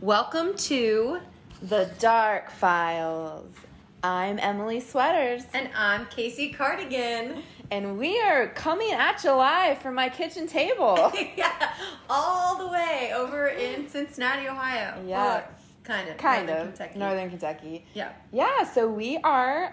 Welcome to The Dark Files. I'm Emily Sweaters. And I'm Kasie Cardigan. And we are coming at you live from my kitchen table. Yeah, all the way over in Cincinnati, Ohio. Yeah. Kind of. Northern Kentucky. Yeah. Yeah, so we are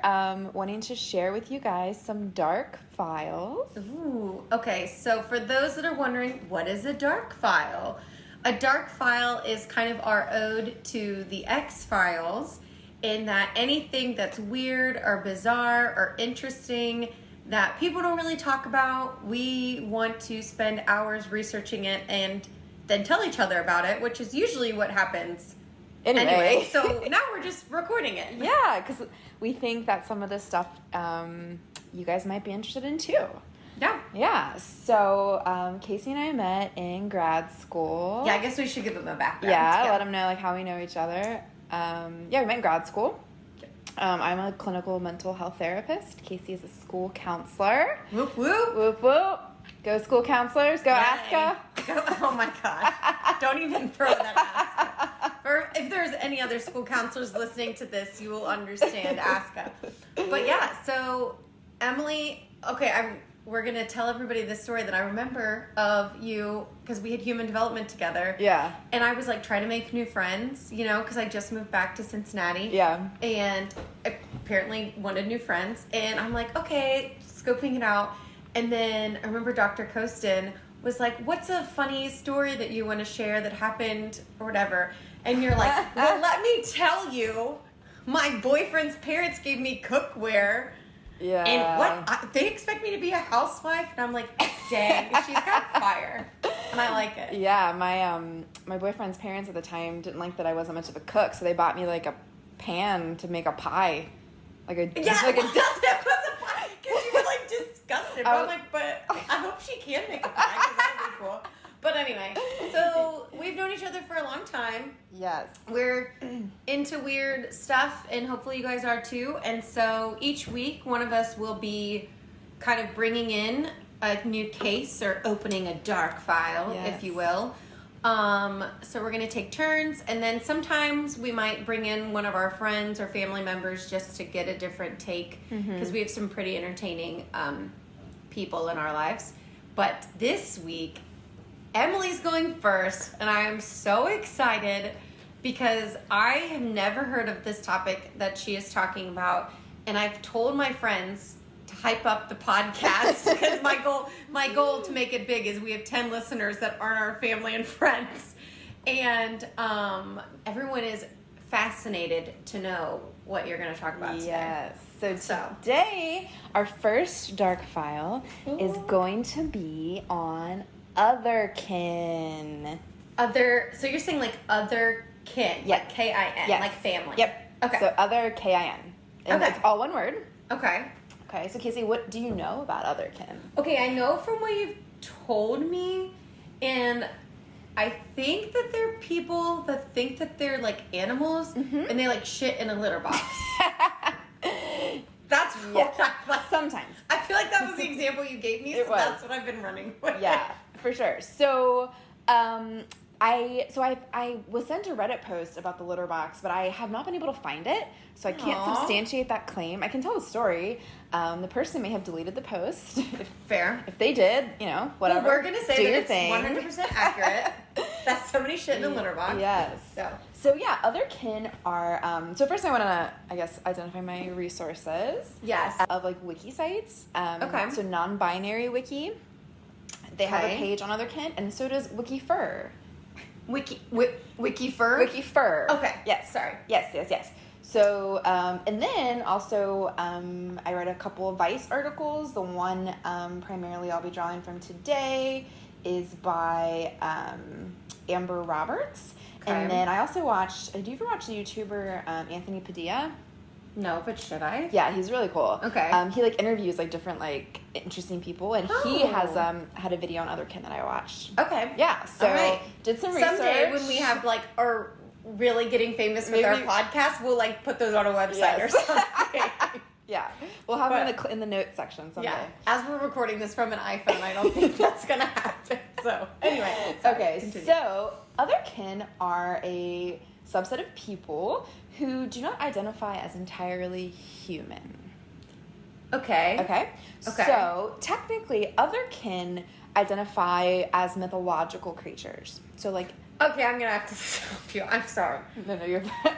wanting to share with you guys some dark files. Ooh, okay. So for those that are wondering, what is a dark file? A dark file is kind of our ode to the X-Files in that anything that's weird or bizarre or interesting that people don't really talk about, we want to spend hours researching it and then tell each other about it, which is usually what happens anyway. So now we're just recording it. Yeah, because we think that some of this stuff you guys might be interested in too. Yeah, so Kasie and I met in grad school. Yeah, I guess we should give them a background. Yeah, let them know like how we know each other. We met in grad school. I'm a clinical mental health therapist. Kasie is a school counselor. Whoop, whoop. Whoop, whoop. Go school counselors. Go ASCA. Oh my gosh. Don't even throw that at us. If there's any other school counselors listening to this, you will understand ASCA. But yeah, so Emily, we're going to tell everybody this story that I remember of you because we had human development together. Yeah. And I was like trying to make new friends, you know, because I just moved back to Cincinnati. Yeah. And apparently wanted new friends. And I'm like, okay, scoping it out. And then I remember Dr. Kostin was like, what's a funny story that you want to share that happened or whatever? And you're like, well, let me tell you, my boyfriend's parents gave me cookware. Yeah. And they expect me to be a housewife? And I'm like, dang, she's got fire. And I like it. Yeah, my boyfriend's parents at the time didn't like that I wasn't much of a cook, so they bought me like a pan to make a pie. It was a pie. Because you were like disgusted. But I'm like, but I hope she can make a pie because that would be cool. But anyway, so we've known each other for a long time. Yes. We're into weird stuff, and hopefully you guys are too. And so each week, one of us will be kind of bringing in a new case or opening a dark file, if you will. So we're going to take turns, and then sometimes we might bring in one of our friends or family members just to get a different take, because we have some pretty entertaining people in our lives. But this week, Emily's going first, and I am so excited because I have never heard of this topic that she is talking about, and I've told my friends to hype up the podcast because my goal to make it big is we have 10 listeners that aren't our family and friends, and everyone is fascinated to know what you're going to talk about today. Yes. So today, our first dark file is going to be on Otherkin. So you're saying like Otherkin, like K-I-N, like family. Yep. Okay. So other K-I-N. And it's all one word. Okay. Okay, so Kasie, what do you know about Otherkin? Okay, I know from what you've told me, and I think that they're people that think that they're like animals, and they like shit in a litter box. That's what sometimes. I feel like that was the example you gave me, so that's what I've been running with. Yeah, for sure. So, I was sent a Reddit post about the litter box, but I have not been able to find it, so I can't substantiate that claim. I can tell the story. The person may have deleted the post. Fair. If they did, whatever. Well, we're going to say that it's 100% accurate. That's somebody shit in a litter box. Yes. So yeah, Otherkin are, so first I want to, I guess, identify my resources. Yes. Of like wiki sites. Okay. So non-binary wiki. They have a page on Otherkin, and so does WikiFur. WikiFur? WikiFur. Okay. Yes. Sorry. Yes. So, and then also, I read a couple of Vice articles. The one primarily I'll be drawing from today is by Amber Roberts. Okay. And then I also watched, do you ever watch the YouTuber Anthony Padilla? No, but should I? Yeah, he's really cool. Okay. He interviews different interesting people, and he has had a video on Otherkin that I watched. Okay. Yeah. So did some research. Someday when we have are really getting famous with our podcast, we'll put those on a website or something. Yeah, we'll have them in the notes section someday. Yeah. As we're recording this from an iPhone, I don't think that's gonna happen. So anyway, Okay, continue. so Otherkin are a subset of people who do not identify as entirely human. Okay. Okay? So, technically, Otherkin identify as mythological creatures. So, like... Okay, I'm gonna have to stop you. I'm sorry. No, you're fine.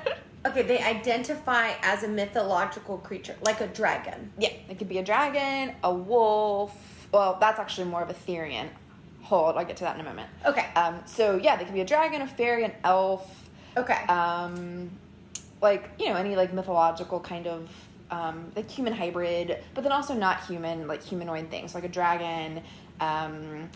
Okay, they identify as a mythological creature, like a dragon. Yeah, it could be a dragon, a wolf. Well, that's actually more of a Therian. Hold, I'll get to that in a moment. Okay. So, yeah, they could be a dragon, a fairy, an elf. Okay. Like, you know, any, like, mythological kind of... like human hybrid, but then also not human, like humanoid things, like a dragon,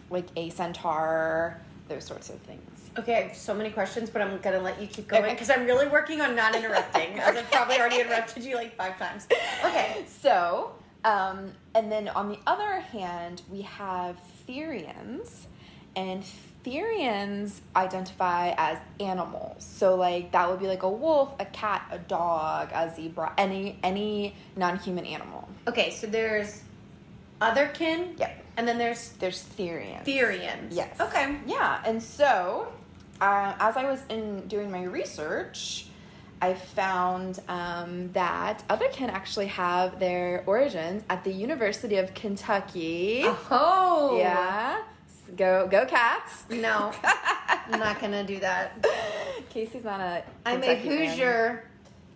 like a centaur, those sorts of things. Okay, I have so many questions, but I'm gonna let you keep going because I'm really working on not interrupting, as I've probably already interrupted you like 5 times. Okay. So, and then on the other hand, we have Therians, and Therians identify as animals. So, like, that would be like a wolf, a cat, a dog, a zebra, any non-human animal. Okay, so there's Otherkin. Yep. And then there's Therians. Therians. Yes. Okay. Yeah, and so, as I was doing my research, I found that Otherkin actually have their origins at the University of Kentucky. Oh. Yeah. Go Cats. No, I'm not gonna do that. Casey's not a I'm a Kentucky fan. Hoosier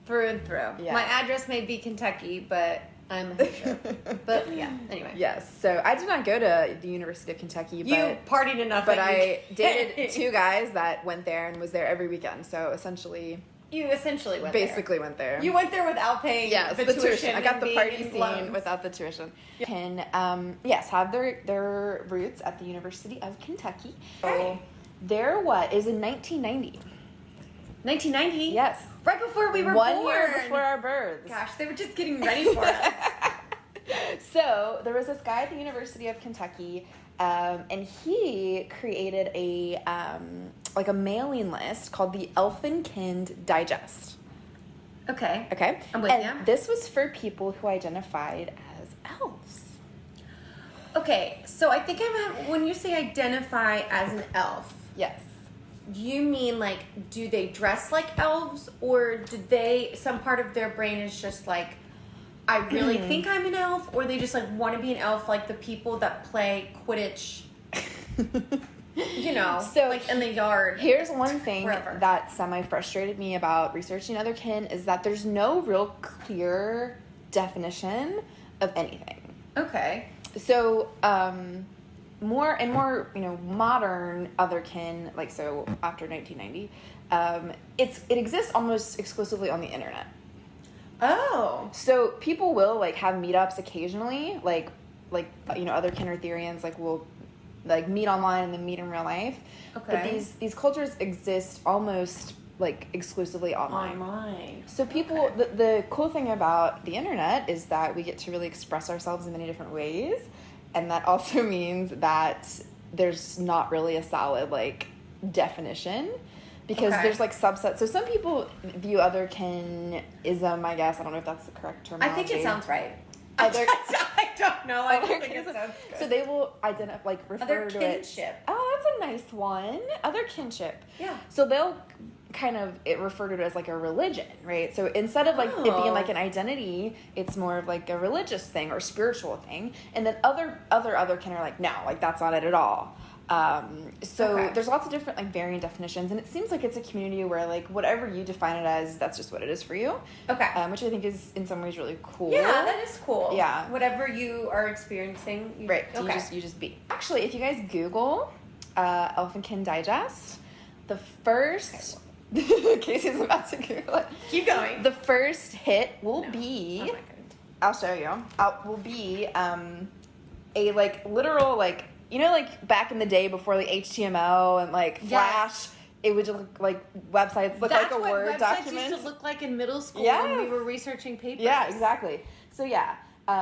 through and through. Yeah. My address may be Kentucky, but I'm a Hoosier. But yeah, anyway. Yes. So I did not go to the University of Kentucky, You partied enough. but that I you- dated 2 guys that went there and was there every weekend. So essentially, You essentially went basically went there. You went there without paying Yes, the tuition. I got the and party being scene loans. without the tuition. Can yes, have their roots at the University of Kentucky. Okay. So their what is in 1990. 1990? Yes. Right before we were 1 born. year before our births. Gosh, they were just getting ready for us. So there was this guy at the University of Kentucky, and he created a like a mailing list called the Elfin Digest. Okay. Okay, I'm with and ya. this was for people who identified as elves. Okay, so I think when you say identify as an elf, Yes. you mean like, do they dress like elves, or some part of their brain is just like, I really think I'm an elf, or they just like want to be an elf like the people that play Quidditch, you know, So like in the yard. Here's one thing Wherever. that semi-frustrated me about researching Otherkin is that there's no real clear definition of anything. Okay. So, more, you know, modern Otherkin, like, so after 1990, it exists almost exclusively on the internet. Oh. So people will, like, have meetups occasionally, like, you know, Otherkin or Therians, like, will, like, meet online and then meet in real life. Okay. But these cultures exist almost, like, exclusively online. Online. So people, Okay. the cool thing about the internet is that we get to really express ourselves in many different ways. And that also means that there's not really a solid, like, definition. Because Okay. there's, like, subsets. So some people view Otherkinism, I guess. I don't know if that's the correct I terminology. think it sounds right. Other- I don't know. I just think it Otherkinism. sounds good. So they will identify, like, refer to it. Otherkinship. Oh, that's a nice one. Otherkinship. Yeah. So they'll kind of refer to it as like a religion, right? So instead of like it being like an identity, it's more of like a religious thing or spiritual thing. And then Otherkin are like, no, like that's not it at all. So Okay. there's lots of different like varying definitions, and it seems like it's a community where like whatever you define it as, that's just what it is for you. Okay. Which I think is in some ways really cool. Yeah, that is cool. Yeah. Whatever you are experiencing. Right. Okay. You just be. Actually, if you guys Google Elfin Digest, the first Casey's about to Google it. Keep going. The first hit will be. Oh my God. I'll show you. Will be a like literal like, you know, like back in the day before like HTML and like Flash, it would just look like websites look That's like a what Word websites document. used to look like in middle school Yes. when we were researching papers. Yeah, exactly. So yeah.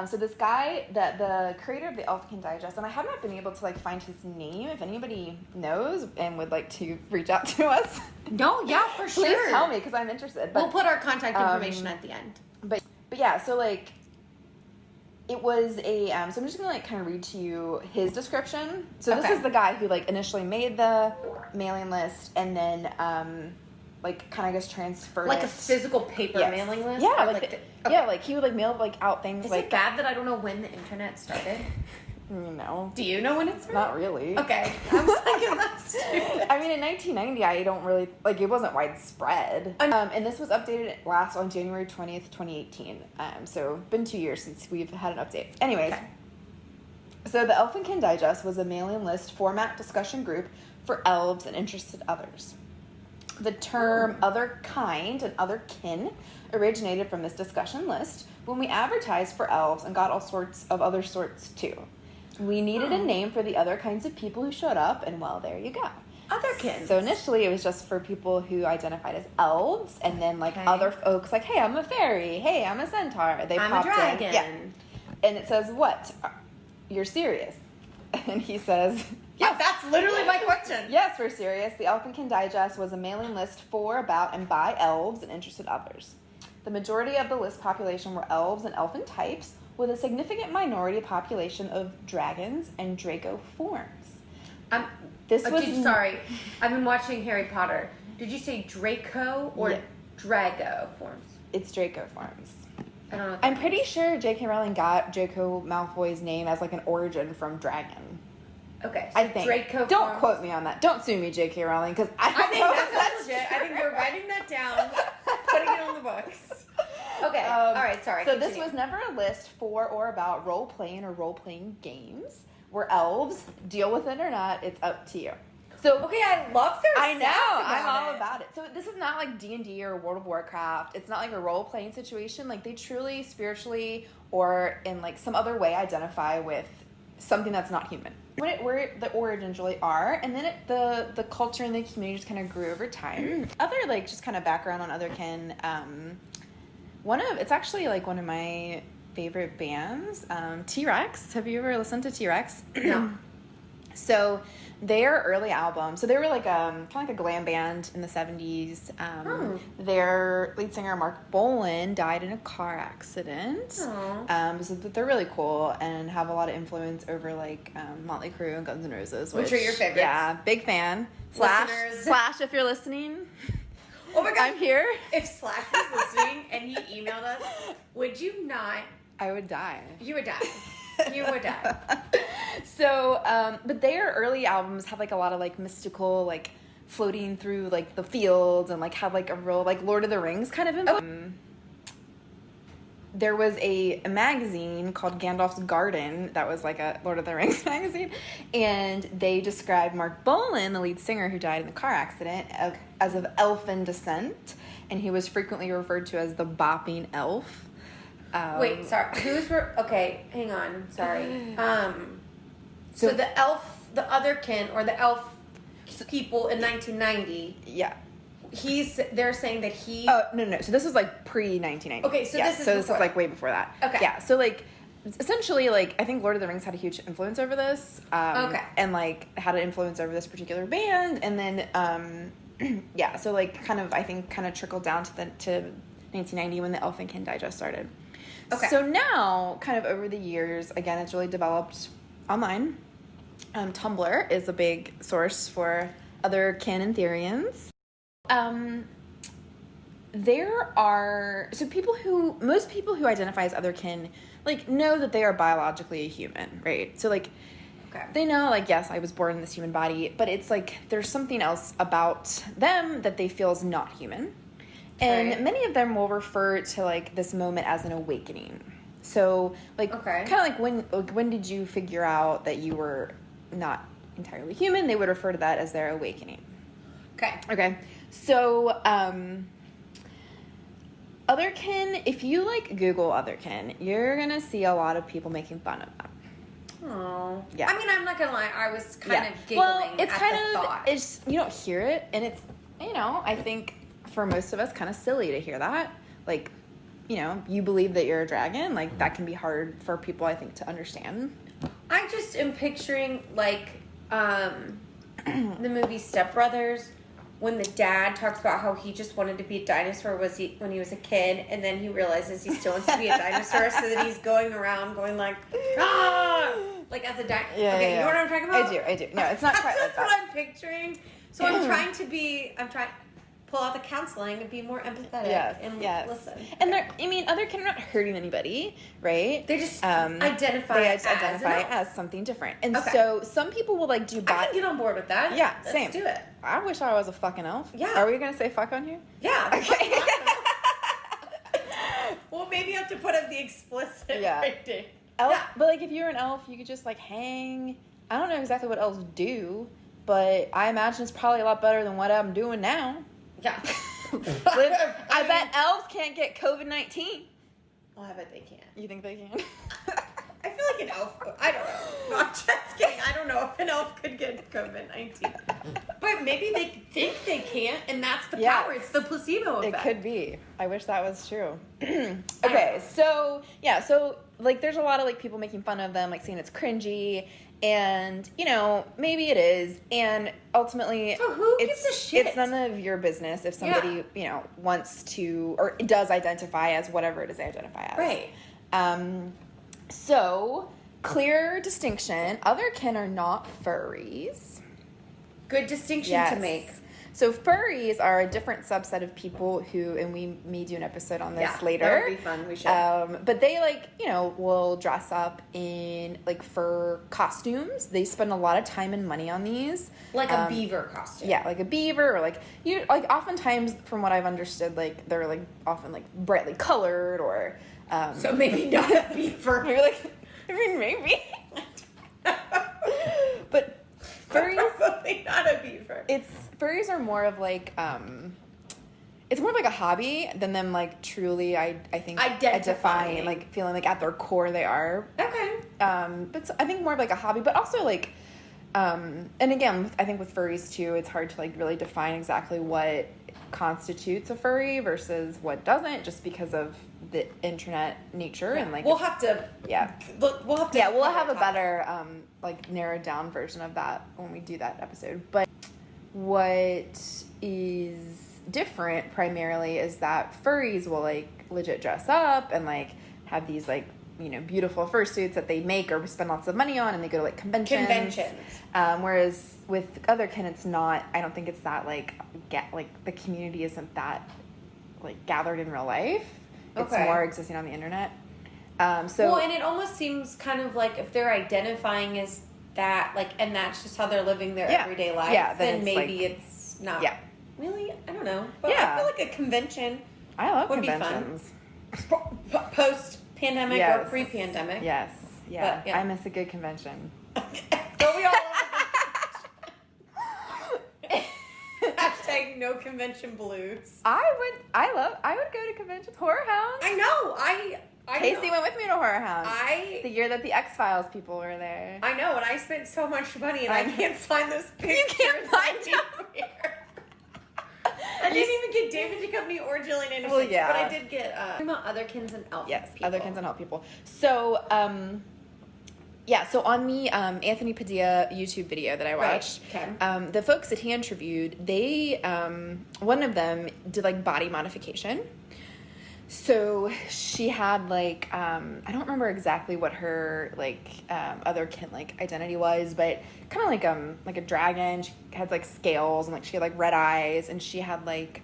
So this guy, the creator of the Elfin Digest, and I have not been able to like find his name. If anybody knows and would like to reach out to us, No, yeah, for sure. please tell me because I'm interested. But We'll put our contact information at the end. But yeah, so like It was a, so I'm just gonna like kind of read to you his description. So this Okay. is the guy who like initially made the mailing list and then like kind of just transferred Like it. a physical paper Yes. mailing list? Yeah, Or like, okay. yeah, like he would like mail like out things Is like it bad that I don't know when the internet started? No, Do you know when it started? not really. Okay. I was like, is that stupid? I mean, in 1990, I don't really like it wasn't widespread. And this was updated last on January 20th, 2018. So been 2 years since we've had an update. Anyways, Okay. so the Elfin Digest was a mailing list format discussion group for elves and interested others. The term other kind and otherkin originated from this discussion list when we advertised for elves and got all sorts of other sorts too. We needed a name for the other kinds of people who showed up, and well, there you go. Otherkins. So initially, it was just for people who identified as elves, and then like Okay. other folks, like, hey, I'm a fairy. Hey, I'm a centaur. They I'm popped a dragon. in. Yeah. And it says, what? You're serious? And he says, yes. That's literally my question. Yes, we're serious. The Elfin Digest was a mailing list for, about, and by elves and interested others. The majority of the list population were elves and elfin types, with a significant minority population of dragons and Draco forms. Sorry, I've been watching Harry Potter. Did you say Draco or Yeah. Drago forms? It's Draco forms. I don't know. I'm pretty sure J.K. Rowling got Draco Malfoy's name as like an origin from dragon. Okay, so I think. Draco Don't forms. quote me on that. Don't sue me, J.K. Rowling, because I I don't think know that's if that's legit. I think we're writing that down, putting it on the books. Okay, all right, sorry. So continue. this was never a list for or about role-playing or role-playing games. We're elves. Deal with it or not, it's up to you. So Okay, I love their I know. sass I'm about all it. about it. So this is not like D&D or World of Warcraft. It's not like a role-playing situation. Like they truly, spiritually, or in like some other way identify with something that's not human. Where the origins really are, and then the culture and the community just kind of grew over time. Other like just kind of background on Otherkin. It's actually like one of my favorite bands, T-Rex. Have you ever listened to T-Rex? No. So their early album, so they were like kind of like a glam band in the 70s. Their lead singer Mark Bolan died in a car accident. So they're really cool and have a lot of influence over like Motley Crue and Guns N' Roses, Which are your favorites? Yeah, big fan. Listeners. Slash, if you're listening, Oh my god, I'm here. If Slash was listening and he emailed us, would you not? I would die. You would die. You would die. So, but their early albums have like a lot of like mystical, like floating through like the fields and like have like a real like Lord of the Rings kind of influence. There was a magazine called Gandalf's Garden that was like a Lord of the Rings magazine, and they described Mark Bolan, the lead singer who died in the car accident, as of elfin descent, and he was frequently referred to as the bopping elf. Wait, sorry. Okay, hang on. Sorry. So the Otherkin or the elf people in 1990. Yeah. They're saying that he. Oh no. So this was like pre-1990. Okay, so this is this before. is like way before that. Okay. Yeah. So like, essentially, like I think Lord of the Rings had a huge influence over this. Okay. And like had an influence over this particular band, and then yeah. So like kind of trickled down to 1990 when the Elfin Digest started. Okay. So now, kind of over the years, again, it's really developed online. Tumblr is a big source for other canon theorians. There are most people who identify as otherkin like know that they are biologically a human, right? So like Okay. they know like, yes, I was born in this human body, but it's like there's something else about them that they feel is not human. And Right. many of them will refer to like this moment as an awakening. So like Okay. kind of like when did you figure out that you were not entirely human? They would refer to that as their awakening. Okay. So, Otherkin, if you like Google Otherkin, you're gonna see a lot of people making fun of them. Oh. Yeah. I mean, I'm not gonna lie. I was kind of giggling Well, it's at kind the of thought. it's you don't hear it, and it's I think for most of us kind of silly to hear that. Like, you believe that you're a dragon. Like that can be hard for people, I think, to understand. I just am picturing like the movie Step Brothers, when the dad talks about how he just wanted to be a dinosaur when he was a kid, and then he realizes he still wants to be a dinosaur, so that he's going around going like, ah, like as a dinosaur. Okay, you know what I'm talking about? I do. No, it's not quite like That's what that. I'm picturing. So I'm trying to pull out the counseling and be more empathetic and listen. And Otherkin are not hurting anybody, right? They just identify as something different. And so some people will like do I can get on board with that. Yeah, Let's same. do it. I wish I was a fucking elf. Yeah. Are we going to say fuck on here? Yeah. Okay. Well, maybe you have to put up the explicit rating. Elf, but like if you're an elf, you could just like hang. I don't know exactly what elves do, but I imagine it's probably a lot better than what I'm doing now. Yeah. I bet elves can't get COVID-19. Oh, I bet they can. You think they can? I feel like an elf. I don't know. No, I'm just kidding. I don't know if an elf could get COVID-19. But maybe they think they can't, and that's the power. It's the placebo effect. It could be. I wish that was true. Okay, so like there's a lot of like people making fun of them, like saying it's cringy. And, maybe it is. And ultimately, so who gives a shit? It's none of your business if somebody, wants to or does identify as whatever it is they identify as. Right. So, clear distinction. Otherkin are not furries. Good distinction to make. So furries are a different subset of people who, and we may do an episode on this later. That would be fun. We should. But they will dress up in like fur costumes. They spend a lot of time and money on these. Like a beaver costume. Yeah, like a beaver, or oftentimes from what I've understood, like they're like often like brightly colored or. So maybe not a beaver. Maybe. But. Furries, probably not a beaver. Furries are more of like it's more of like a hobby than them like truly I think identifying, like feeling like at their core they are. Okay. But I think more of like a hobby, but also like and again I think with furries too, it's hard to like really define exactly what constitutes a furry versus what doesn't, just because of the internet nature and like we'll have to we'll have a better like narrowed down version of that when we do that episode. But what is different primarily is that furries will like legit dress up and like have these like beautiful fursuits that they make or spend lots of money on, and they go to like conventions. Whereas with Otherkin, it's not. I don't think it's that like the community isn't that like gathered in real life. It's more existing on the internet. And it almost seems kind of like if they're identifying as that, like, and that's just how they're living their everyday life, then maybe it's not. Yeah. Really, I don't know. But I feel like a convention. I love would conventions. Be fun. Post pandemic or pre pandemic. Yes. Yeah. But, I miss a good convention. Don't we all? Hashtag no convention blues. I would go to conventions. Horror Hounds. I know. Kasie went with me to Horror Hounds. The year that the X-Files people were there. I know, and I spent so much money, and I can't find those pictures. You can't find them. I didn't even get David Duchovny or Gillian Anderson. Well, yeah. But I did get Otherkins and Elfin. Yes, people. Otherkins and Elf people. So, so on the Anthony Padilla YouTube video that I watched, the folks that he interviewed, they one of them did like body modification. So she had like I don't remember exactly what her Otherkin like identity was, but kind of like a dragon. She had like scales and like she had like red eyes, and she had like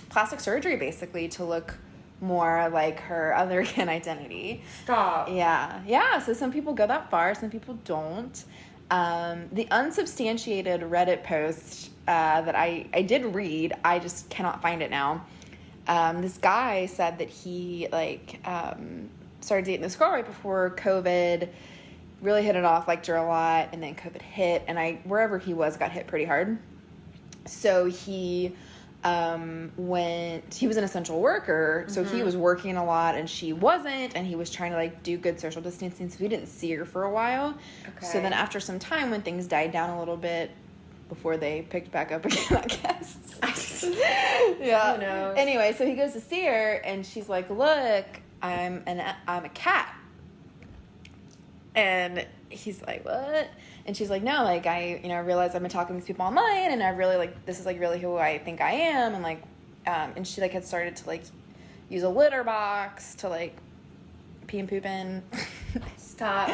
plastic surgery basically to look more like her Otherkin identity. Stop. Yeah. So some people go that far, some people don't. The unsubstantiated Reddit post that I did read, I just cannot find it now. This guy said that he started dating this girl right before COVID, really hit it off, liked her a lot, and then COVID hit, and wherever he was got hit pretty hard. So he he was an essential worker, so he was working a lot and she wasn't, and he was trying to like do good social distancing, so he didn't see her for a while. Okay. So then after some time, when things died down a little bit, before they picked back up again, I guess. Yeah. Who knows? Anyway, so he goes to see her, and she's like, "Look, I'm a cat." And he's like, "What?" And she's like, no, like, I realize I've been talking to these people online, and I really, like, this is, like, really who I think I am. And, like, and she, like, had started to, like, use a litter box to, like, pee and poop in. Stop.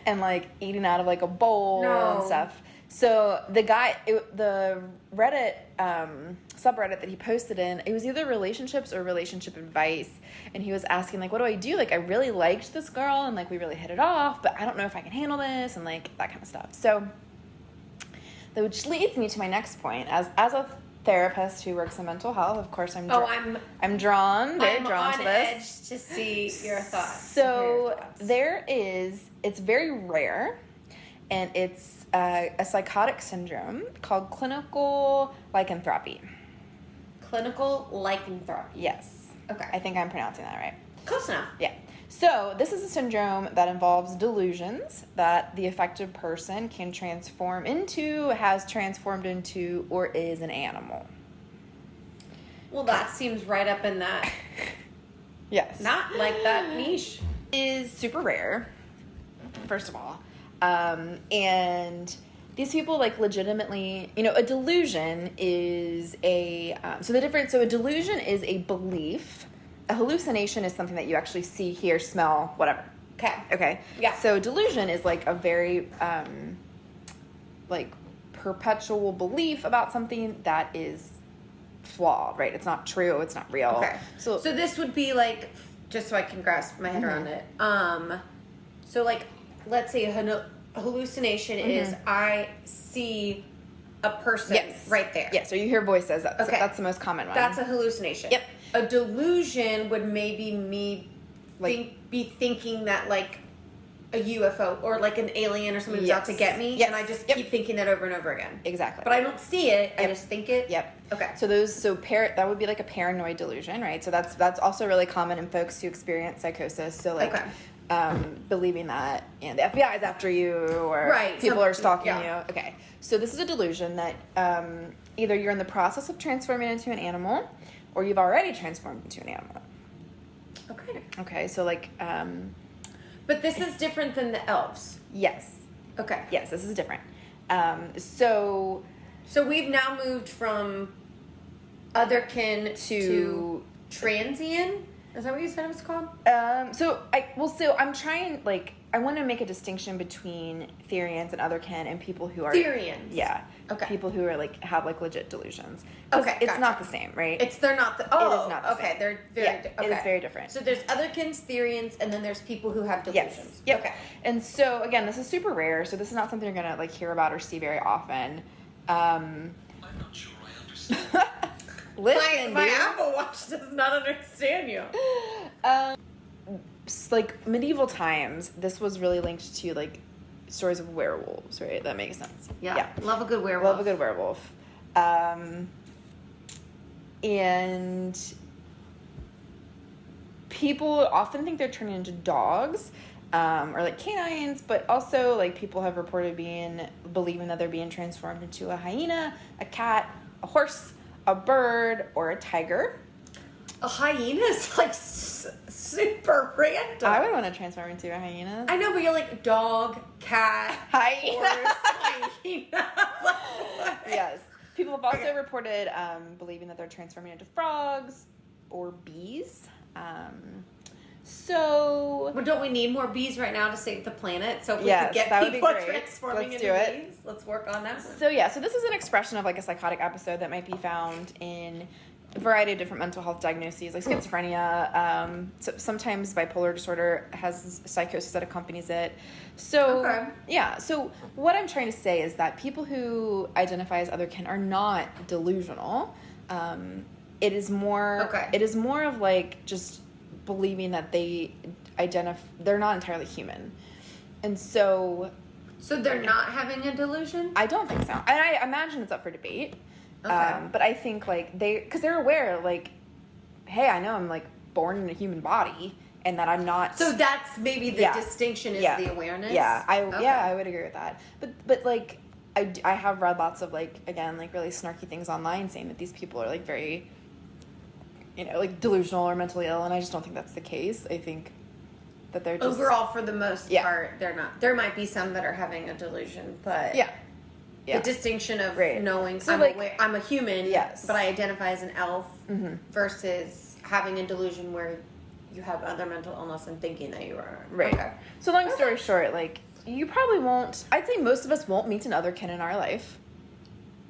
And, like, eating out of, like, a bowl and stuff. So the guy, the Reddit subreddit that he posted in, it was either relationships or relationship advice, and he was asking, like, what do I do? Like, I really liked this girl, and, like, we really hit it off, but I don't know if I can handle this, and, like, that kind of stuff. So, which leads me to my next point. As a therapist who works in mental health, of course, I'm drawn to this. I'm on edge to see your thoughts. So it's very rare, and it's a psychotic syndrome called clinical lycanthropy. Clinical lycanthropy. Yes. Okay. I think I'm pronouncing that right. Close enough. Yeah. So this is a syndrome that involves delusions that the affected person can transform into, has transformed into, or is an animal. Well, that seems right up in that. Yes. Not like that niche. Is super rare, first of all. And these people, like, legitimately, a delusion is so a delusion is a belief. A hallucination is something that you actually see, hear, smell, whatever. Okay. Yeah. So delusion is, like, a very, like, perpetual belief about something that is flawed, right? It's not true. It's not real. Okay. So this would be, like, just so I can grasp my head around it. So, like, let's say a hallucination is I see a person right there. Yes, or you hear voices. That's the most common one. That's a hallucination. Yep. A delusion would maybe me be thinking that, like, a UFO or, like, an alien or somebody's out to get me, and I just keep thinking that over and over again. Exactly. But I don't see it. I just think it. Yep. Okay. So that would be like a paranoid delusion, right? So that's also really common in folks who experience psychosis. So, like, believing that the FBI is after you, or people are stalking you. Okay. So this is a delusion that either you're in the process of transforming into an animal, or you've already transformed into an animal. Okay. So, like, but this is different than the elves. Yes. Okay. Yes, this is different. So we've now moved from Otherkin to transient. Is that what you said it was called? So I'm trying, like, I want to make a distinction between Therians and Otherkin and people who are Therians. Yeah. Okay. People who are, like, have, like, legit delusions. Okay. It's not the same, right? They're not the. It is not the same. They're very. It is very different. So there's Otherkins, Therians, and then there's people who have delusions. Yes. Yep. Okay. And so, again, this is super rare. So this is not something you're gonna, like, hear about or see very often. I'm not sure I understand. Listen, my dude. Apple Watch does not understand you. Like, medieval times, this was really linked to, like, stories of werewolves, right? That makes sense. Yeah. Love a good werewolf. Love a good werewolf. And people often think they're turning into dogs, or, like, canines, but also, like, people have reported believing that they're being transformed into a hyena, a cat, a horse, a bird, or a tiger. A hyena is, like, super random. I would want to transform into a hyena. I know, but you're like dog, cat, Hyena. horse, hyena. Yes. People have also reported believing that they're transforming into frogs or bees. But don't we need more bees right now to save the planet? So if we Yes, could get that would be people great. transforming Let's into do it. bees, let's work on that. So this is an expression of, like, a psychotic episode that might be found in a variety of different mental health diagnoses, like schizophrenia. Sometimes bipolar disorder has psychosis that accompanies it. So So what I'm trying to say is that people who identify as Otherkin are not delusional. It is more. It is more of, like, just believing that they're not entirely human, and so they're not having a delusion. I don't think so, and I imagine it's up for debate. But I think, like, because they're aware, like, hey, I know I'm, like, born in a human body, and that I'm not. So that's maybe the distinction is the awareness. I would agree with that. But like, I have read lots of, like, again, like, really snarky things online saying that these people are, like, very, like, delusional or mentally ill, and I just don't think that's the case. I think that they're just overall, for the most Yeah. part, they're not. There might be some that are having a delusion, but yeah. the distinction of Right. knowing So, I'm a human, Yes. but I identify as an elf, versus having a delusion where you have other mental illness and thinking that you are. Right. Okay. So long story short, like, you probably won't, I'd say most of us won't meet an Otherkin in our life.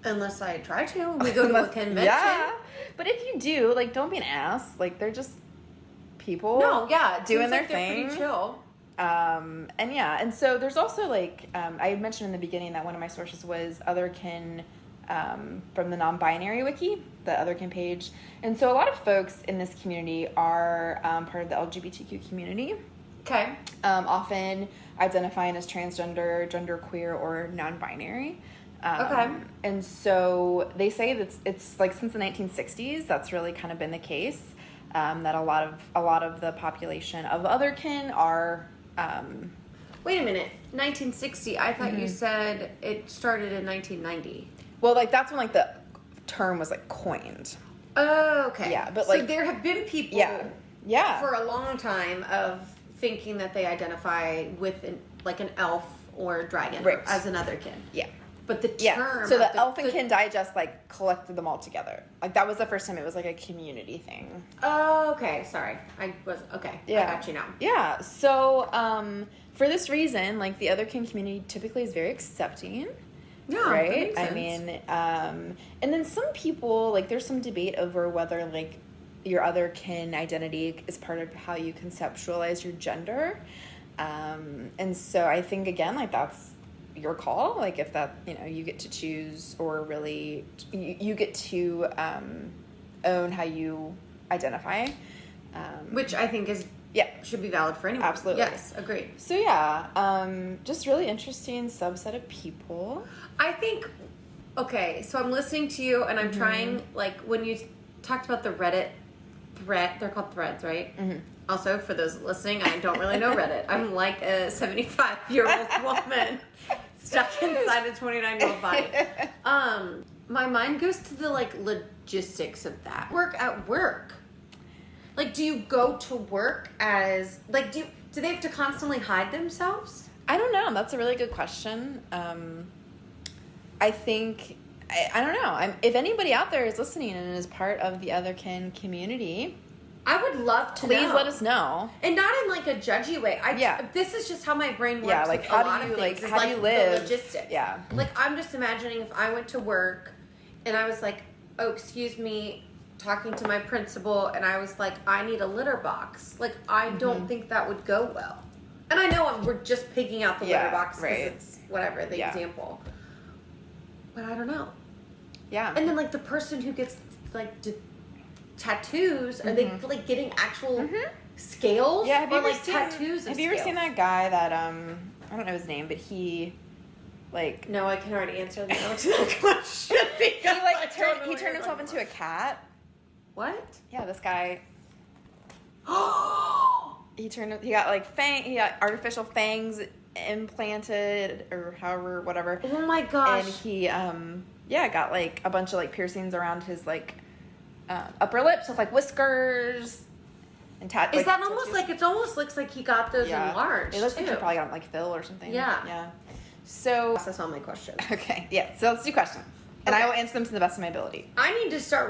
Unless I try to. We go to a convention. Yeah. But if you do, like, don't be an ass. Like, they're just people. No, yeah. It doing seems their like they're thing. pretty chill. And yeah, and so there's also, like, I had mentioned in the beginning that one of my sources was Otherkin, from the non-binary wiki, the Otherkin page. And so a lot of folks in this community are part of the LGBTQ community. Okay. Often identifying as transgender, genderqueer, or non-binary. Okay. And so they say that it's like since the 1960s, that's really kind of been the case. That a lot of the population of Otherkin are. Wait a minute. 1960. I thought you said it started in 1990. Well, like that's when like the term was like coined. Oh, okay. Yeah, but so like there have been people Yeah. for a long time of thinking that they identify with an elf or dragon Right. as an Otherkin. Yeah. But the term So the of Elfin Digest like collected them all together. Like that was the first time it was like a community thing. Oh, okay. Sorry. I got you now. Yeah. So for this reason, like the Otherkin community typically is very accepting. Yeah. that Right? makes I sense. mean, and then some people, like there's some debate over whether like your Otherkin identity is part of how you conceptualize your gender. And so I think again, like that's your call. Like if that, you get to choose, or really you get to own how you identify. Which I think should be valid for anyone. Absolutely. Yes, agreed. So yeah, just really interesting subset of people. I think, okay, so I'm listening to you and I'm trying, like, when you talked about the Reddit thread, they're called threads, right? Mm-hmm. Also, for those listening, I don't really know Reddit. I'm like a 75-year-old woman stuck inside a 29-year-old body. My mind goes to the, like, logistics of that. Work at work. Like, do you go to work as, like, do they have to constantly hide themselves? I don't know. That's a really good question. I think, I don't know. If anybody out there is listening and is part of the Otherkin community, I would love to please know. let us know. And not in like a judgy way. This is just how my brain works. Yeah, like with how a lot do you of things, how do you live? The logistics. Yeah. Like I'm just imagining if I went to work and I was like, oh, excuse me, talking to my principal, and I was like, I need a litter box. Like I don't think that would go well. And I know we're just picking out the litter box because it's whatever the example. But I don't know. Yeah. And then like the person who gets like tattoos, are they like getting actual scales? Yeah, have you or ever like seen, tattoos? Have you ever seen that guy that I don't know his name, but he like No, I can already answer no to that question. he like turned himself into a cat. What? Yeah, this guy. Oh! He got like he got artificial fangs implanted or however whatever. Oh my gosh! And he got like a bunch of like piercings around his like upper lips with like whiskers and tattoos. Is that almost like it almost looks like he got those enlarged? It looks like too. he probably got them like Phil or something. Yeah. So that's all my questions. Okay, yeah. So let's do questions. And I will answer them to the best of my ability. I need to start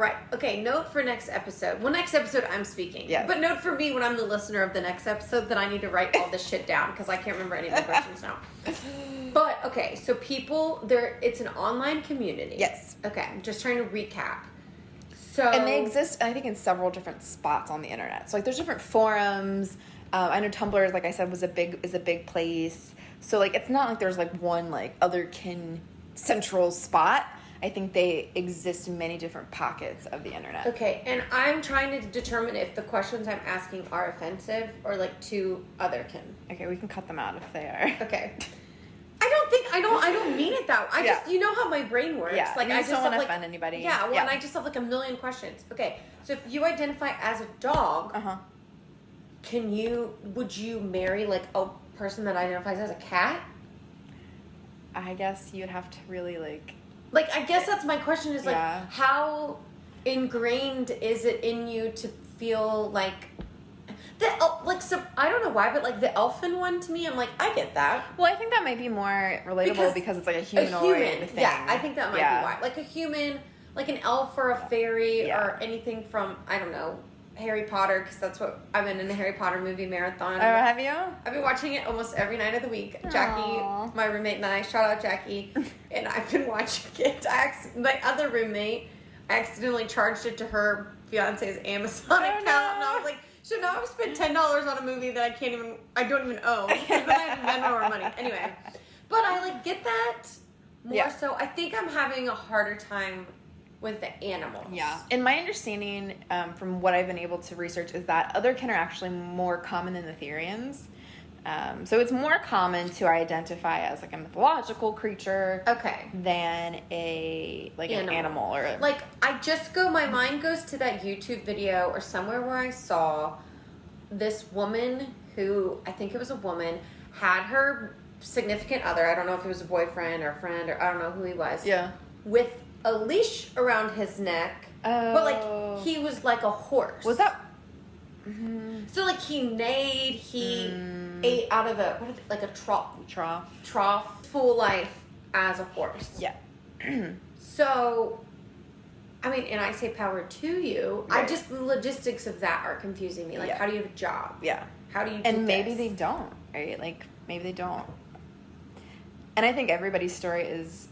note for next episode. Well, next episode I'm speaking. Yes. But note for me when I'm the listener of the next episode that I need to write all this shit down because I can't remember any of the questions now. But, okay, so people, it's an online community. Yes. Okay, I'm just trying to recap. So And they exist, I think, in several different spots on the internet. So, like, there's different forums. I know Tumblr, like I said, is a big place. So, like, it's not like there's, like, one, like, Otherkin central spot. I think they exist in many different pockets of the internet. Okay, and I'm trying to determine if the questions I'm asking are offensive or like too Otherkin. Okay, we can cut them out if they are. Okay. I don't mean it that way. I just, you know how my brain works. Yeah, like you I just just don't want have to offend anybody. Yeah, well, and I just have like a million questions. Okay, so if you identify as a dog, would you marry like a person that identifies as a cat? I guess you'd have to really like. Like, I guess that's my question is, like, Yeah. How ingrained is it in you to feel like... I don't know why, but like the Elfin one to me, I'm like, I get that. Well, I think that might be more relatable because it's like a humanoid thing. Yeah, I think that might be why. Like a human, like an elf or a fairy or anything from, I don't know, Harry Potter, because that's what I've been in a Harry Potter movie marathon. Oh, have you? I've been watching it almost every night of the week. Aww. Jackie, my roommate, and I, shout out Jackie, and I've been watching it. My other roommate, I accidentally charged it to her fiance's Amazon account, and I was like, so now I've spent $10 on a movie that I don't even own, because then I have to spend more money. Anyway, but I like get that more so. I think I'm having a harder time with the animals. Yeah. And my understanding from what I've been able to research is that Otherkin are actually more common than the Therians. So it's more common to identify as like a mythological creature than an animal or like my mind goes to that YouTube video or somewhere where I saw this woman who, I think it was a woman, had her significant other, I don't know if it was a boyfriend or friend or I don't know who he was, with a leash around his neck, but like he was like a horse. Was that? So like he neighed, he ate out of a trough, full life as a horse. Yeah. So, I mean, and I say power to you. Right. The logistics of that are confusing me. Like, how do you have a job? Yeah. How do you? And maybe they don't, right? Like maybe they don't. And I think everybody's story is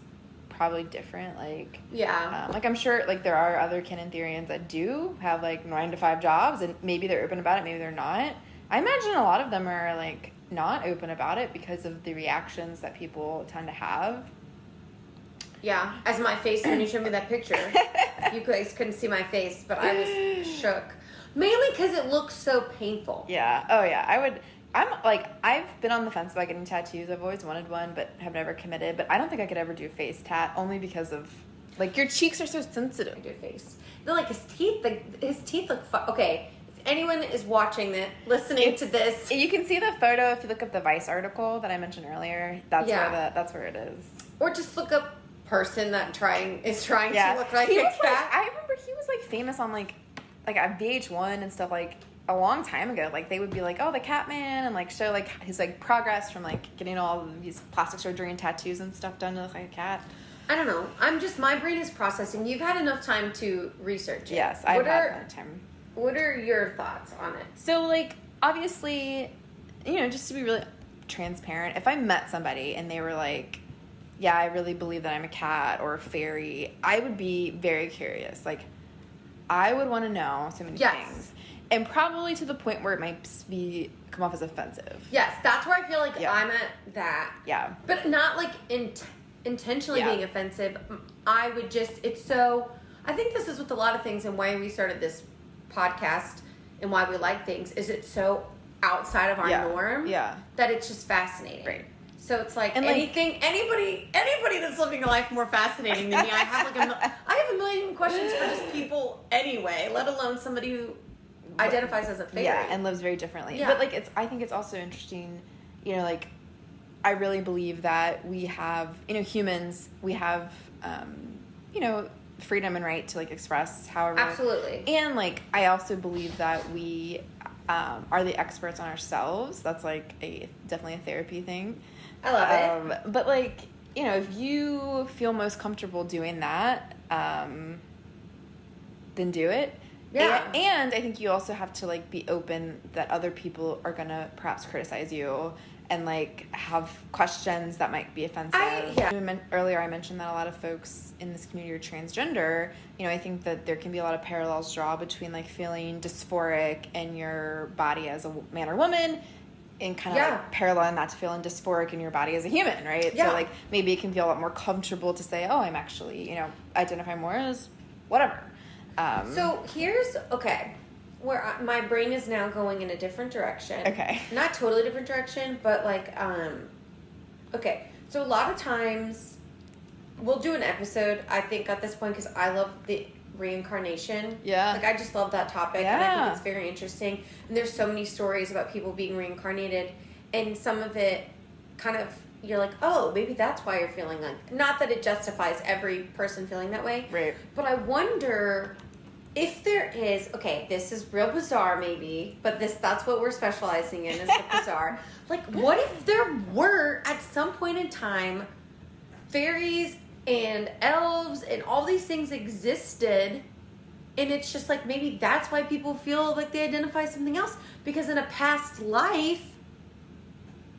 probably different. Like, like I'm sure like there are other kin and Therians that do have like 9-to-5 jobs, and maybe they're open about it, maybe they're not. I imagine a lot of them are like not open about it because of the reactions that people tend to have. Yeah, as my face when you showed me that picture, you guys couldn't see my face, but I was shook. Mainly because it looks so painful. Yeah. Oh yeah. I've been on the fence about getting tattoos. I've always wanted one, but have never committed. But I don't think I could ever do a face tat, only because of like your cheeks are so sensitive. I do face. Then like his teeth look okay. If anyone is watching it, listening to this, you can see the photo if you look up the Vice article that I mentioned earlier. That's where it is. Or just look up person that is trying to look like a cat. I remember he was like famous on like at VH1 and stuff like a long time ago. Like they would be like, oh, the cat man, and like show like his like progress from like getting all of these plastic surgery and tattoos and stuff done to look like a cat. I don't know. My brain is processing. You've had enough time to research it. Yes, I've had enough time. What are your thoughts on it? So like obviously, just to be really transparent, if I met somebody and they were like, yeah, I really believe that I'm a cat or a fairy, I would be very curious. Like, I would want to know so many things. And probably to the point where it might come off as offensive. Yes, that's where I feel like I'm at that. Yeah. But not like intentionally being offensive. I would I think this is with a lot of things and why we started this podcast and why we like things, is it's so outside of our norm that it's just fascinating. Right. So it's like anybody that's living a life more fascinating than me. I have a million questions for just people anyway, let alone somebody who identifies as a fairy. Yeah, and lives very differently. Yeah. But like I think it's also interesting, like I really believe that we have, humans, we have freedom and right to like express however. Absolutely. And like I also believe that we are the experts on ourselves. That's like definitely a therapy thing. I love it. But like, if you feel most comfortable doing that, then do it. Yeah. And I think you also have to like be open that other people are gonna perhaps criticize you and like have questions that might be offensive. Earlier I mentioned that a lot of folks in this community are transgender. I think that there can be a lot of parallels drawn between like feeling dysphoric in your body as a man or woman and kind of like paralleling that to feeling dysphoric in your body as a human, right? Yeah. So like maybe it can feel a lot more comfortable to say, oh, I'm actually, identify more as whatever. So here's, where my brain is now going in a different direction. Okay. Not totally different direction, but like, so a lot of times we'll do an episode, I think at this point, because I love the reincarnation. Yeah. Like I just love that topic and I think it's very interesting. And there's so many stories about people being reincarnated, and some of it kind of, you're like, oh, maybe that's why you're feeling like, not that it justifies every person feeling that way. Right. But I wonder, if there is, okay, this is real bizarre maybe, but that's what we're specializing in is the bizarre. Like, what if there were, at some point in time, fairies and elves and all these things existed, and it's just like maybe that's why people feel like they identify something else, because in a past life,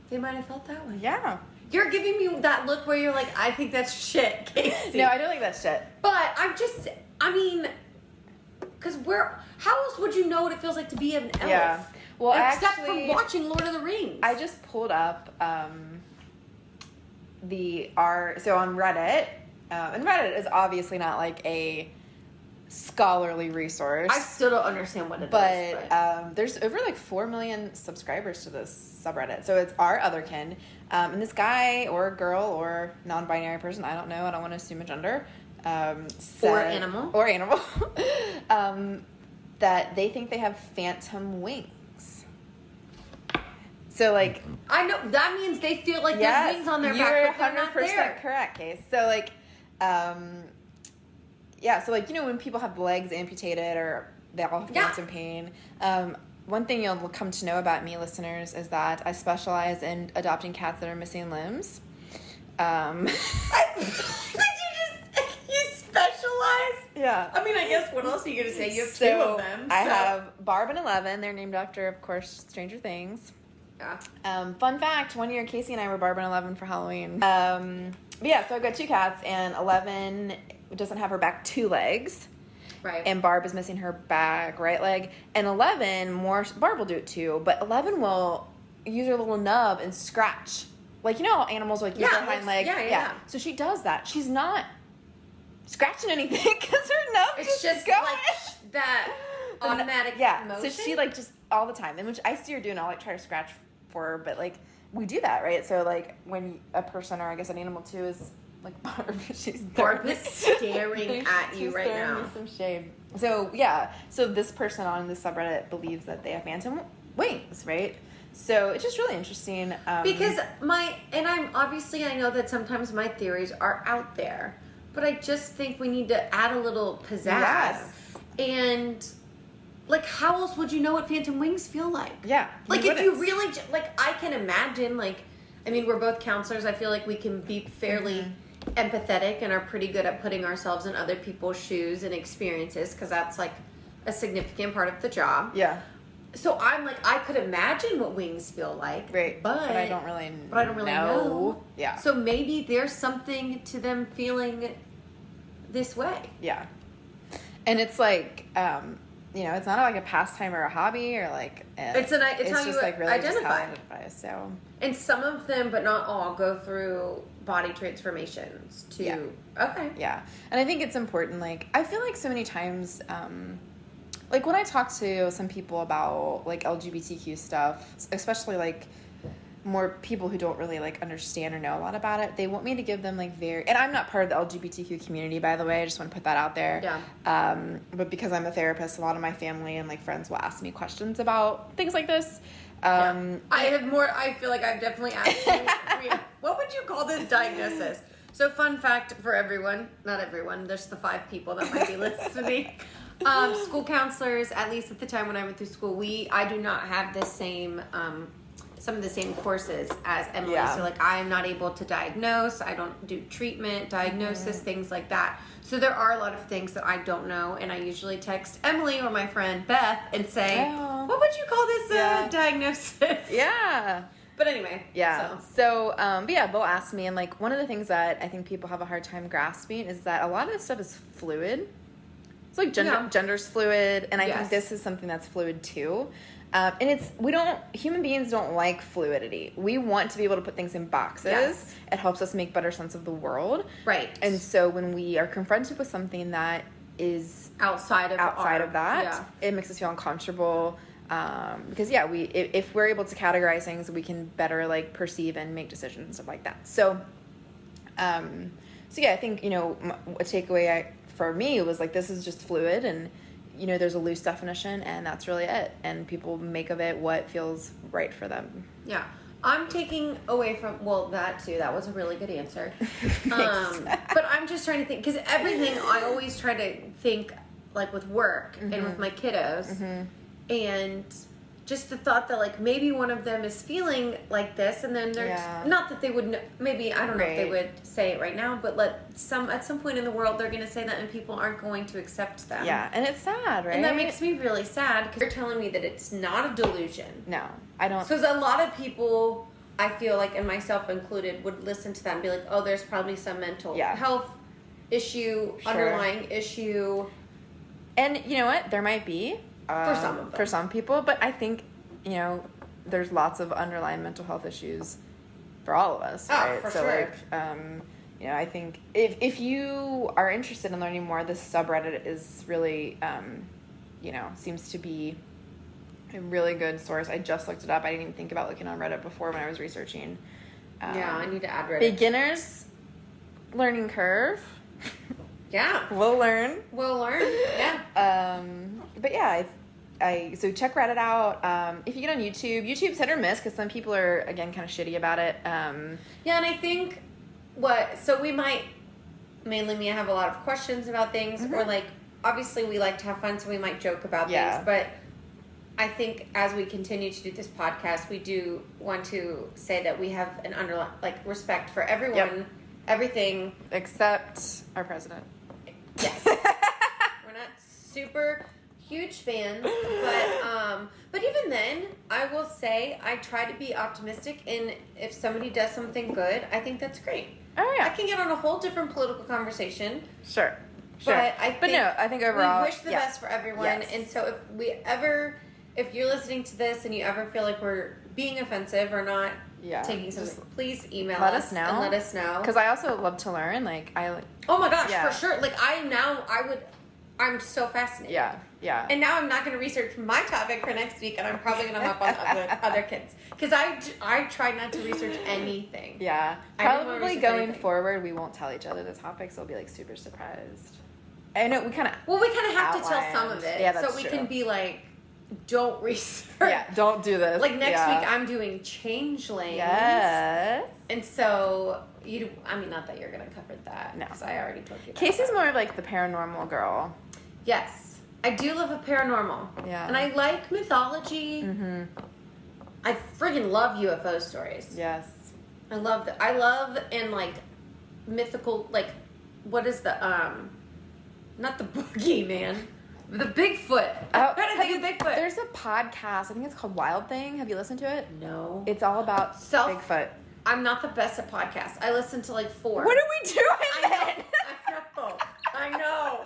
they might have felt that way. Yeah. You're giving me that look where you're like, I think that's shit, Kasie. No, I don't think that's shit. But because how else would you know what it feels like to be an elf? Yeah. Well, except actually, from watching Lord of the Rings. I just pulled up so on Reddit, and Reddit is obviously not like a scholarly resource. I still don't understand what it is. But there's over like 4 million subscribers to this subreddit. So it's our Otherkin. And this guy or girl or non-binary person, I don't know, I don't want to assume a gender. Or animal. That they think they have phantom wings. So like, I know that means they feel like there's wings on their back, but they're not there. You're 100% correct, Case. So like, so like, when people have legs amputated or they all have phantom pain, one thing you'll come to know about me, listeners, is that I specialize in adopting cats that are missing limbs. You specialize? Yeah. I mean, I guess what else are you going to say? You have So, two of them. I have Barb and 11. They're named after, of course, Stranger Things. Yeah. Fun fact, one year Kasie and I were Barb and 11 for Halloween. But yeah, so I've got two cats, and 11 doesn't have her back 2 legs. Right. And Barb is missing her back right leg. And 11, Barb will do it too, but 11 will use her little nub and scratch. Like, how animals like use their hind leg? Yeah. So she does that. She's not scratching anything because her nub It's just going. like that automatic motion. So she like just all the time, and which I see her doing, I'll like try to scratch for her, but like we do that, right? So like when a person, or I guess an animal too, is like Barb, Barb is staring at you right staring now. me some shade. So yeah, so this person on this subreddit believes that they have phantom wings, right? So it's just really interesting. Because I know that sometimes my theories are out there, but I just think we need to add a little pizzazz. Yes. And like, how else would you know what phantom wings feel like? Yeah. Like, if you really, I can imagine, we're both counselors. I feel like we can be fairly empathetic and are pretty good at putting ourselves in other people's shoes and experiences, because that's like a significant part of the job. Yeah. So I'm like, I could imagine what wings feel like. Right. But I don't really know. Yeah. So maybe there's something to them feeling this way. Yeah. And it's like, it's not like a pastime or a hobby or like it's how you like really identify. just how I identify. So, and some of them, but not all, go through body transformations too. Yeah. Okay. Yeah. And I think it's important. Like, I feel like so many times, like when I talk to some people about like LGBTQ stuff, especially like more people who don't really like understand or know a lot about it, they want me to give them like and I'm not part of the LGBTQ community, by the way, I just want to put that out there. Yeah. But because I'm a therapist, a lot of my family and like friends will ask me questions about things like this. I feel like I've definitely asked you, what would you call this diagnosis? So fun fact for everyone, not everyone, there's the 5 people that might be listening. School counselors, at least at the time when I went through school, I do not have the same, some of the same courses as Emily. Yeah. So like, I am not able to diagnose. I don't do treatment, diagnosis, things like that. So there are a lot of things that I don't know, and I usually text Emily or my friend Beth and say, what would you call this diagnosis? Yeah. But anyway. Yeah. So they'll ask me, and like one of the things that I think people have a hard time grasping is that a lot of this stuff is fluid. It's like gender's fluid, and I think this is something that's fluid too. And human beings don't like fluidity. We want to be able to put things in boxes. Yes. It helps us make better sense of the world. Right. And so when we are confronted with something that is outside of that, it makes us feel uncomfortable. Because if we're able to categorize things, we can better like perceive and make decisions and stuff like that. So I think, a takeaway for me was like, this is just fluid, and there's a loose definition, and that's really it. And people make of it what feels right for them. Yeah. I'm taking away from, that too. That was a really good answer. But I'm just trying to think, because everything, I always try to think like with work and with my kiddos. And just the thought that like maybe one of them is feeling like this, and then there's not that they would maybe I don't know if they would say it right now, but at some point in the world they're going to say that, and people aren't going to accept them. Yeah, and it's sad, right? And that makes me really sad because you're telling me that it's not a delusion. No, I don't. Because a lot of people, I feel like, and myself included, would listen to that and be like, oh, there's probably some mental health issue, underlying issue. And you know what? There might be. For some of them. For some people, but I think, you know, there's lots of underlying mental health issues for all of us, right? For so sure. like, you know, I think if you are interested in learning more, this subreddit is really, you know, seems to be a really good source. I just looked it up. I didn't even think about looking on Reddit before when I was researching. Yeah, I need to add Reddit. Beginners learning curve. Yeah. We'll learn. Yeah. But yeah, so check Reddit out. If you get on YouTube's hit or miss because some people are, again, kind of shitty about it. Yeah, and I think so we might, mainly me, have a lot of questions about things, or like, obviously we like to have fun, so we might joke about things, but I think as we continue to do this podcast, we do want to say that we have an respect for everyone, everything. Except our president. Yes. We're not super huge fans, but even then, I will say I try to be optimistic, and if somebody does something good, I think that's great. Oh yeah. I can get on a whole different political conversation. Sure. But I think overall we wish the best for everyone. And so if you're listening to this and you ever feel like we're being offensive or not taking something, please email us know. And let us know. Because I also love to learn. Oh my gosh, for sure. Like I'm so fascinated. Yeah. And now I'm not going to research my topic for next week, and I'm probably going to hop on Otherkins. Because I try not to research anything. Yeah. Probably going forward, we won't tell each other the topics. We'll be like super surprised. I know we kind of have to tell some of it. Yeah, that's so we true. can be like, don't research. Yeah, don't do this. Like next week, I'm doing changelings. Yes. And so not that you're going to cover that. No. Because I already told you. Casey's more of like the paranormal girl. Yes. I do love a paranormal. Yeah. And I like mythology. Mm-hmm. I friggin' love UFO stories. Yes. I love that. I love and like mythical, like, what is the not the boogeyman, the Bigfoot. Oh, Bigfoot. There's a podcast. I think it's called Wild Thing. Have you listened to it? No. It's all about Bigfoot. I'm not the best at podcasts. I listen to like 4. What are we doing then? I know.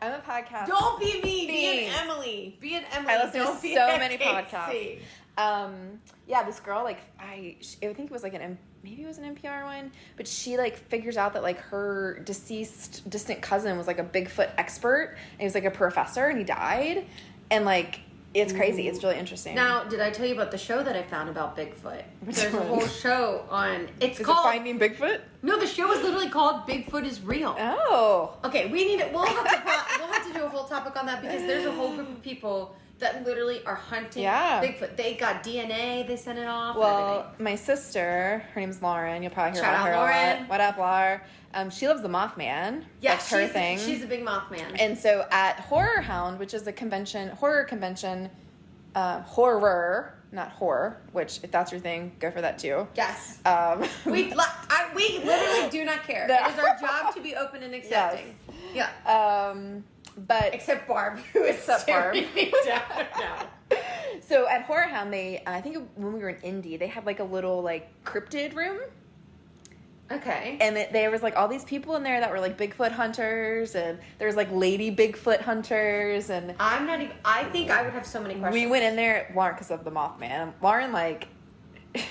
I'm a podcast. Don't be me. Be an Emily. I listen to so many Kasie. podcasts. Yeah, this girl, like, I think it was like maybe it was an NPR one, but she like figures out that like her deceased distant cousin was like a Bigfoot expert, and he was like a professor, and he died, and like it's crazy. It's really interesting. Now, did I tell you about the show that I found about Bigfoot? There's a whole show on. Is called it Finding Bigfoot? No, the show is literally called Bigfoot is Real. Oh. Okay, we need it. We'll have to do a whole topic on that because there's a whole group of people that literally are hunting Bigfoot. They got DNA. They sent it off. Well, my sister, her name's Lauren. You'll probably hear Shout about her out, Lauren. a lot. What up, Laura? She loves the Mothman. Yeah, that's her thing. She's a big Mothman. And so at Horror Hound, which is a horror convention, horror, not horror, which if that's your thing, go for that too. Yes. We literally do not care. It is our job to be open and accepting. Yes. Yeah. But except Barb, who is staring me down now. So at Horror Hound, I think when we were in Indy, they had like a little like cryptid room. Okay. And there was like all these people in there that were like Bigfoot hunters, and there was like lady Bigfoot hunters, and I think I would have so many questions. We went in there, Lauren, because of the Mothman. Lauren, like,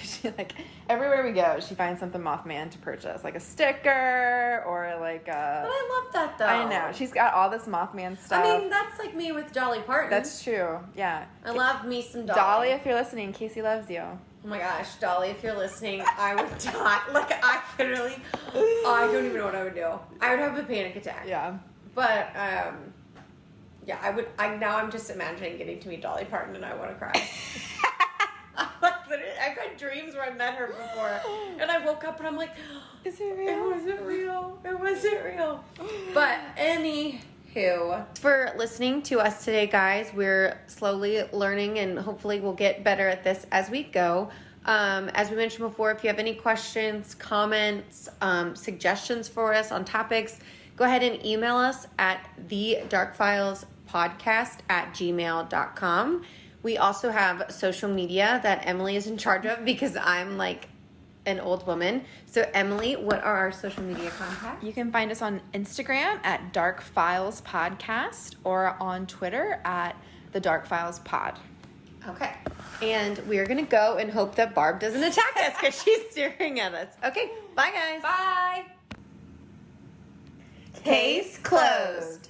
she like everywhere we go, she finds something Mothman to purchase, like a sticker or like a. But I love that though. I know, she's got all this Mothman stuff. I mean, that's like me with Dolly Parton. That's true. Yeah. I love me some Dolly. Dolly, if you're listening, Kasie loves you. Oh my gosh, Dolly, if you're listening, I would die. Like, I literally, I don't even know what I would do. I would have a panic attack. Yeah. But, yeah, now I'm just imagining getting to meet Dolly Parton and I want to cry. Literally, I've had dreams where I met her before and I woke up and I'm like, is it real? It wasn't real. It wasn't real. But too. For listening to us today, guys. We're slowly learning and hopefully we'll get better at this as we go. As we mentioned before, if you have any questions, comments, suggestions for us on topics, go ahead and email us at thedarkfilespodcast@gmail.com. We also have social media that Emily is in charge of because I'm like an old woman. So Emily, what are our social media contacts? You can find us on Instagram at darkfilespodcast or on Twitter at thedarkfilespod. Okay. And we're going to go and hope that Barb doesn't attack us because she's staring at us. Okay. Bye, guys. Bye. Case closed.